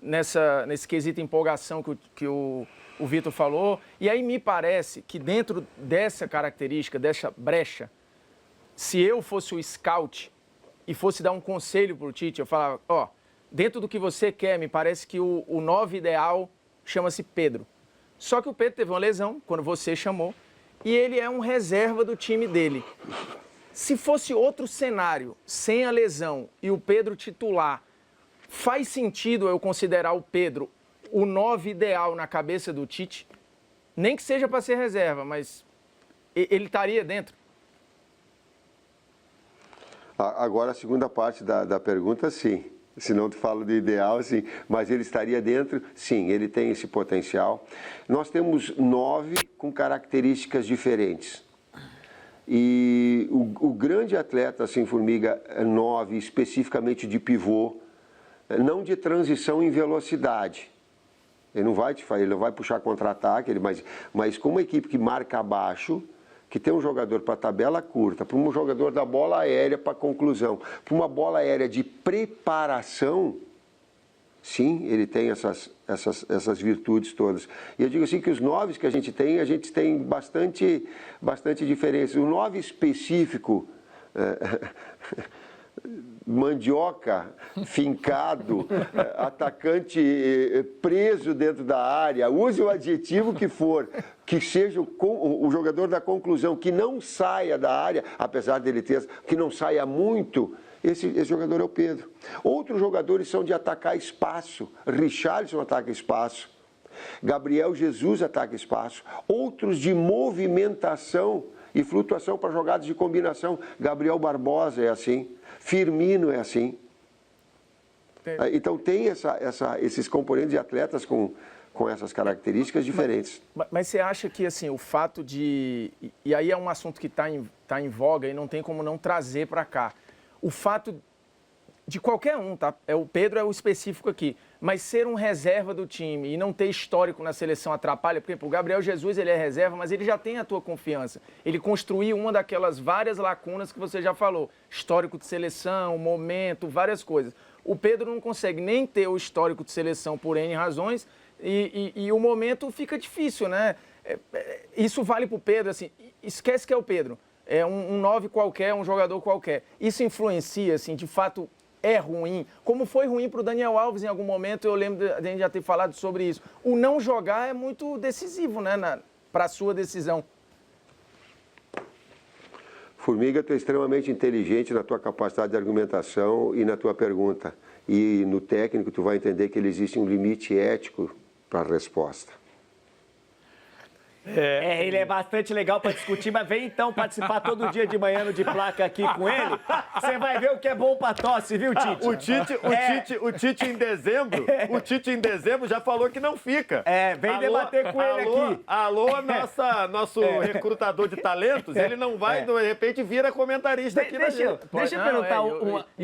nesse quesito empolgação que o Vitor falou. E aí me parece que dentro dessa característica, dessa brecha, se eu fosse o scout e fosse dar um conselho para o Tite, eu falava, ó, dentro do que você quer, me parece que o 9 ideal chama-se Pedro. Só que o Pedro teve uma lesão, quando você chamou, e ele é um reserva do time dele. Se fosse outro cenário, sem a lesão e o Pedro titular, faz sentido eu considerar o Pedro o 9 ideal na cabeça do Tite? Nem que seja para ser reserva, mas ele estaria dentro? Agora, a segunda parte da pergunta, sim. Se não te falo de ideal, sim. Mas ele estaria dentro? Sim, ele tem esse potencial. Nós temos 9 com características diferentes. E o grande atleta, assim, Formiga, 9, especificamente de pivô, não de transição em velocidade. Ele não vai puxar contra-ataque, mas com uma equipe que marca abaixo, que tem um jogador para tabela curta, para um jogador da bola aérea para conclusão, para uma bola aérea de preparação, sim, ele tem essas virtudes todas. E eu digo assim que os 9 que a gente tem bastante diferença. O 9 específico, mandioca, fincado, atacante preso dentro da área, use o adjetivo que for, que seja o jogador da conclusão, que não saia da área, apesar dele ter, que não saia muito, esse jogador é o Pedro. Outros jogadores são de atacar espaço, Richarlison ataca espaço, Gabriel Jesus ataca espaço, outros de movimentação e flutuação para jogadas de combinação, Gabriel Barbosa é assim, Firmino é assim. Então tem esses componentes de atletas com essas características diferentes. Mas você acha que assim, o fato de... E aí é um assunto que está em voga e não tem como não trazer para cá. O fato de qualquer um, tá? O Pedro é o específico aqui, mas ser um reserva do time e não ter histórico na seleção atrapalha, porque o Gabriel Jesus ele é reserva, mas ele já tem a tua confiança. Ele construiu uma daquelas várias lacunas que você já falou, histórico de seleção, momento, várias coisas. O Pedro não consegue nem ter o histórico de seleção por N razões e o momento fica difícil, né? Isso vale para o Pedro, assim, esquece que é o Pedro, é um 9 qualquer, um jogador qualquer. Isso influencia, assim, de fato... É ruim, como foi ruim para o Daniel Alves em algum momento, eu lembro de a gente já ter falado sobre isso. O não jogar é muito decisivo, né, para a sua decisão. Formiga, tu é extremamente inteligente na tua capacidade de argumentação e na tua pergunta. E no técnico tu vai entender que ele existe um limite ético para a resposta. Ele é bastante legal para discutir, mas vem então participar todo dia de manhã no De Placa aqui com ele. Você vai ver o que é bom para tosse, viu, Tite? O Tite em dezembro já falou que não fica. Vem debater com ele aqui. Alô, nosso recrutador de talentos, ele não vai, de repente, vira comentarista aqui na gente. Deixa eu perguntar uma...